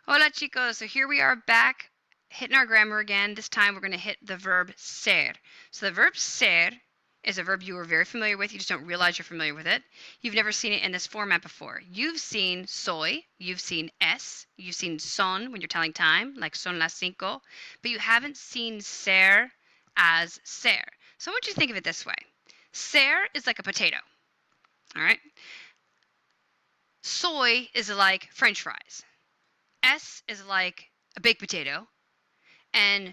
Hola chicos, so here we are back hitting our grammar again. This time we're going to hit the verb ser. So the verb ser is a verb you are very familiar with. You just don't realize you're familiar with it. You've never seen it in this format before. You've seen soy, you've seen es, you've seen son when you're telling time, like son las cinco, but you haven't seen ser as ser. So I want you to think of it this way. Ser is like a potato, all right? Soy is like French fries. S is like a baked potato, and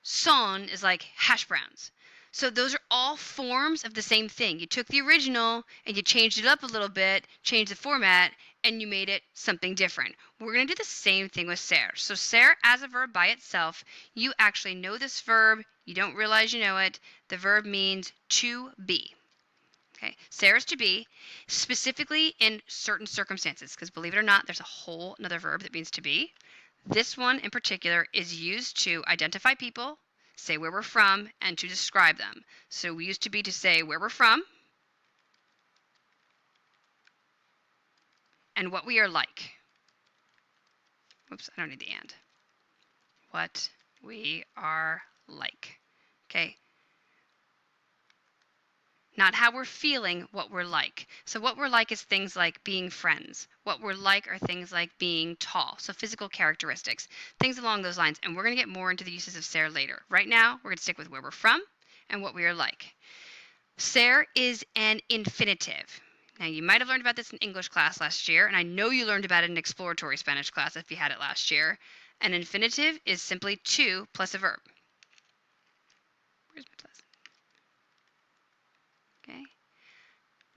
son is like hash browns. So those are all forms of the same thing. You took the original and you changed it up a little bit, changed the format, and you made it something different. We're going to do the same thing with ser. So ser as a verb by itself, you actually know this verb, you don't realize you know it. The verb means to be. Okay, ser is to be, specifically in certain circumstances, because believe it or not, there's a whole another verb that means to be. This one in particular is used to identify people, say where we're from, and to describe them. So we used to be to say where we're from and what we are like. Whoops, I don't need the and. What we are like. Okay, not how we're feeling, what we're like. So what we're like is things like being friends. What we're like are things like being tall. So physical characteristics, things along those lines. And we're going to get more into the uses of ser later. Right now, we're going to stick with where we're from and what we are like. Ser is an infinitive. Now, you might have learned about this in English class last year, and I know you learned about it in exploratory Spanish class if you had it last year. An infinitive is simply to plus a verb. Where's my plus? Okay.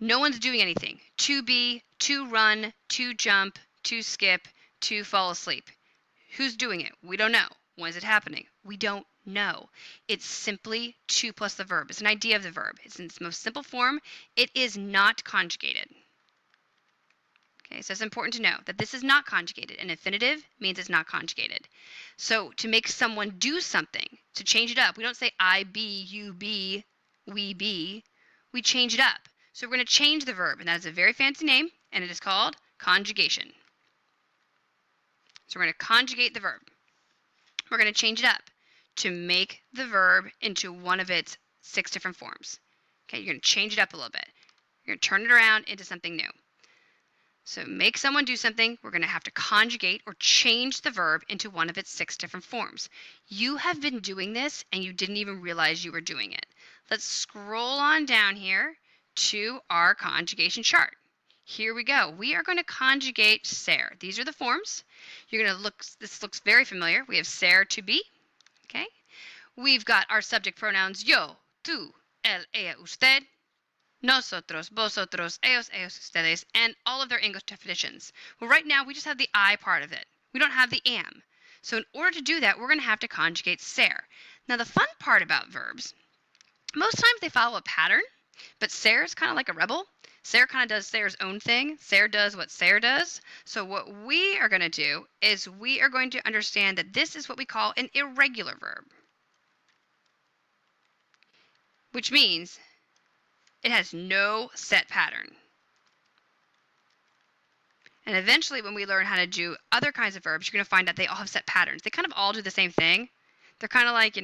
No one's doing anything. To be, to run, to jump, to skip, to fall asleep. Who's doing it? We don't know. When is it happening? We don't know. It's simply to plus the verb. It's an idea of the verb. It's in its most simple form. It is not conjugated. Okay, so it's important to know that this is not conjugated. An infinitive means it's not conjugated. So to make someone do something, to change it up, we don't say I be, you be, we be. We change it up. So we're going to change the verb, and that is a very fancy name, and it is called conjugation. So we're going to conjugate the verb. We're going to change it up to make the verb into one of its 6 different forms. Okay, you're going to change it up a little bit. You're going to turn it around into something new. So make someone do something, we're going to have to conjugate or change the verb into one of its 6 different forms. You have been doing this and you didn't even realize you were doing it. Let's scroll on down here to our conjugation chart. Here we go. We are going to conjugate ser. These are the forms. You're going to look, this looks very familiar. We have ser to be, okay? We've got our subject pronouns yo, tú, él, ella, usted, nosotros, vosotros, ellos, ellos, ustedes, and all of their English definitions. Well, right now we just have the I part of it. We don't have the am. So in order to do that, we're going to have to conjugate ser. Now the fun part about verbs, most times they follow a pattern, but ser is kind of like a rebel. Ser kind of does ser's own thing. Ser does what ser does. So what we are going to do is we are going to understand that this is what we call an irregular verb, which means it has no set pattern. And eventually, when we learn how to do other kinds of verbs, you're going to find that they all have set patterns. They kind of all do the same thing. They're kind of like,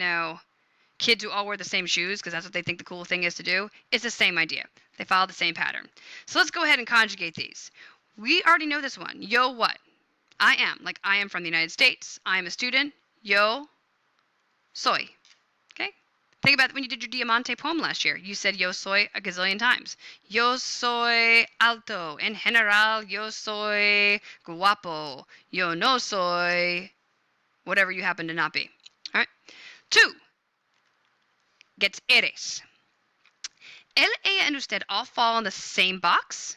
kids who all wear the same shoes because that's what they think the cool thing is to do. It's the same idea. They follow the same pattern. So let's go ahead and conjugate these. We already know this one. Yo what? I am. Like I am from the United States. I am a student. Yo soy. Okay? Think about when you did your Diamante poem last year. You said yo soy a gazillion times. Yo soy alto. En general, yo soy guapo. Yo no soy whatever you happen to not be. All right? 2 gets eres. Él, ella, and usted all fall in the same box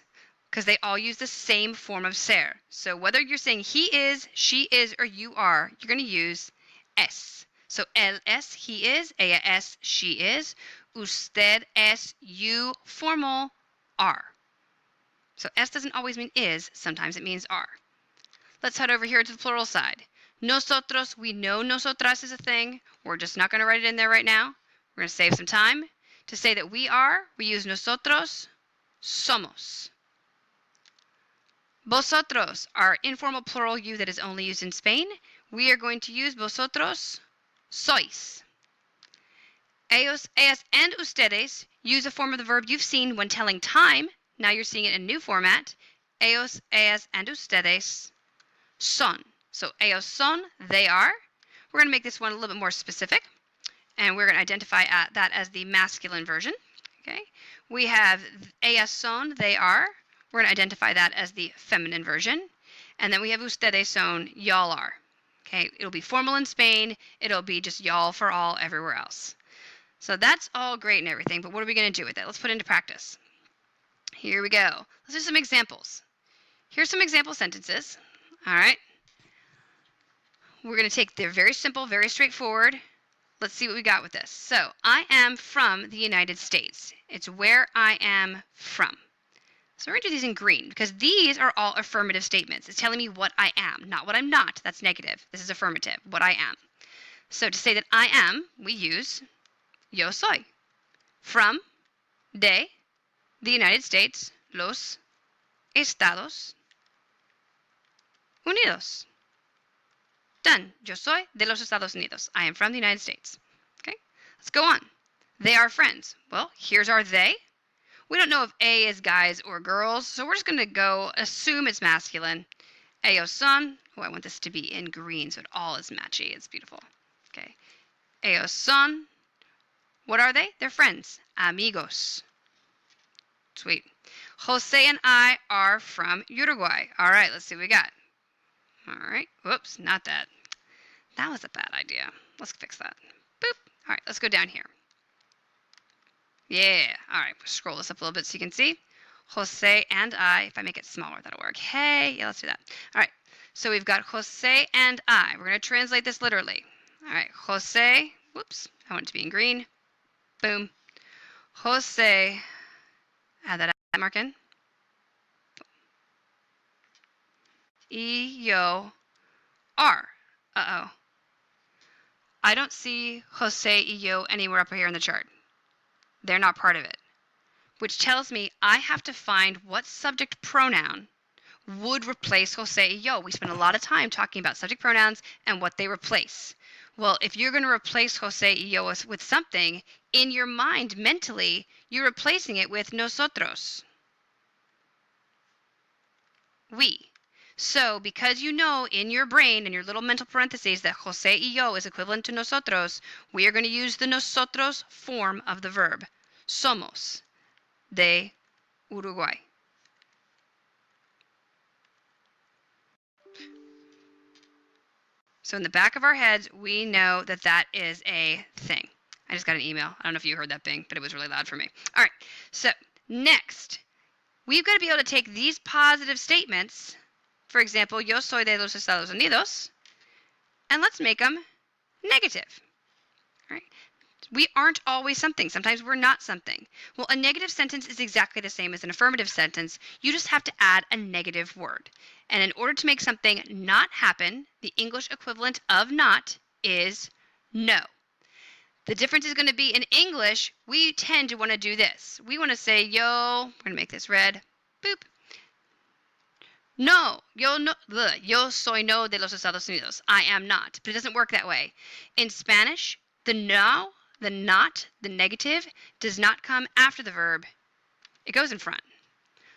because they all use the same form of ser. So whether you're saying he is, she is, or you are, you're going to use es. So él es, he is, ella es, she is, usted es, you, formal, are. So es doesn't always mean is, sometimes it means are. Let's head over here to the plural side. Nosotros, we know nosotras is a thing. We're just not going to write it in there right now. We're going to save some time. To say that we are, we use nosotros somos. Vosotros, our informal plural you that is only used in Spain. We are going to use vosotros sois. Ellos, ellas, and ustedes use a form of the verb you've seen when telling time. Now you're seeing it in a new format. Ellos, ellas, and ustedes son. So ellos son, they are. We're going to make this one a little bit more specific, and we're going to identify that as the masculine version. Okay. We have ellas son, they are. We're going to identify that as the feminine version. And then we have ustedes son, y'all are. Okay, it'll be formal in Spain. It'll be just y'all for all everywhere else. So that's all great and everything, but what are we going to do with it? Let's put it into practice. Here we go. Let's do some examples. Here's some example sentences. All right. We're going to take, they're very simple, very straightforward. Let's see what we got with this. So, I am from the United States. It's where I am from. So we're going to do these in green because these are all affirmative statements. It's telling me what I am, not what I'm not. That's negative. This is affirmative, what I am. So to say that I am, we use yo soy. From, de, the United States, los Estados Unidos. Done. Yo soy de los Estados Unidos. I am from the United States. Okay, let's go on. They are friends. Well, here's our they. We don't know if A is guys or girls, so we're just going to go assume it's masculine. Ellos son. Oh, I want this to be in green so it all is matchy. It's beautiful. Okay. Ellos son. What are they? They're friends. Amigos. Sweet. Jose and I are from Uruguay. All right, let's see what we got. All right. Whoops, not that. That was a bad idea. Let's fix that. Boop. All right, let's go down here. Yeah. All right, scroll this up a little bit so you can see. Jose and I. If I make it smaller, that'll work. Hey, yeah, let's do that. All right. So we've got Jose and I. We're going to translate this literally. All right. Jose. Whoops. I want it to be in green. Boom. Jose. Add that mark in. Y yo are. Uh-oh. I don't see Jose y yo anywhere up here in the chart. They're not part of it. Which tells me I have to find what subject pronoun would replace Jose y yo. We spend a lot of time talking about subject pronouns and what they replace. Well, if you're going to replace Jose y yo with something, in your mind, mentally, you're replacing it with nosotros. We. So, because you know in your brain, in your little mental parentheses, that Jose y yo is equivalent to nosotros, we are going to use the nosotros form of the verb. Somos de Uruguay. So in the back of our heads, we know that that is a thing. I just got an email. I don't know if you heard that bing, but it was really loud for me. All right, so next, we've got to be able to take these positive statements, for example, yo soy de los Estados Unidos, and let's make them negative. All right? We aren't always something. Sometimes we're not something. Well, a negative sentence is exactly the same as an affirmative sentence. You just have to add a negative word. And in order to make something not happen, the English equivalent of not is no. The difference is going to be in English, we tend to want to do this. We want to say, yo, we're going to make this red, boop. No, yo soy no de los Estados Unidos. I am not. But it doesn't work that way. In Spanish, the no, the not, the negative, does not come after the verb. It goes in front.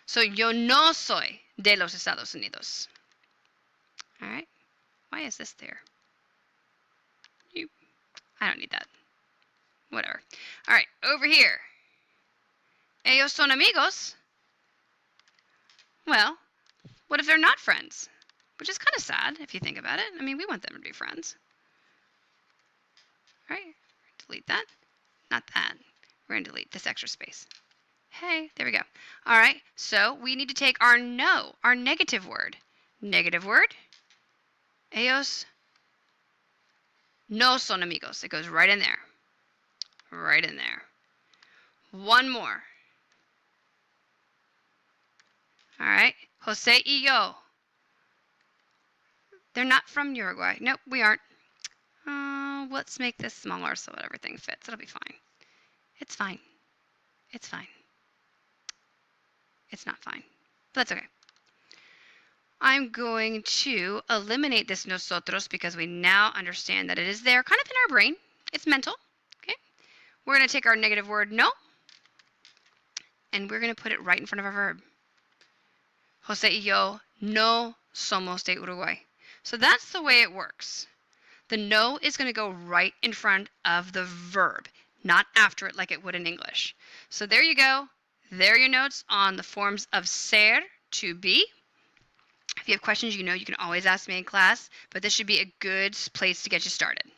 So, yo no soy de los Estados Unidos. All right. Why is this there? I don't need that. Whatever. All right. Over here. Ellos son amigos. Well, what if they're not friends? Which is kind of sad if you think about it. I mean, we want them to be friends. All right. Delete that. Not that. We're going to delete this extra space. Hey, there we go. All right, so we need to take our no, our negative word. Negative word. Ellos no son amigos. It goes right in there. Right in there. One more. All right, Jose y yo. They're not from Uruguay. Nope, we aren't. Let's make this smaller so that everything fits. It'll be fine. It's fine. It's fine. It's not fine, but that's okay. I'm going to eliminate this nosotros because we now understand that it is there kind of in our brain. It's mental. Okay. We're going to take our negative word no, and we're going to put it right in front of our verb. Jose y yo no somos de Uruguay. So that's the way it works. The no is going to go right in front of the verb, not after it like it would in English. So there you go. There are your notes on the forms of ser, to be. If you have questions, you know you can always ask me in class, but this should be a good place to get you started.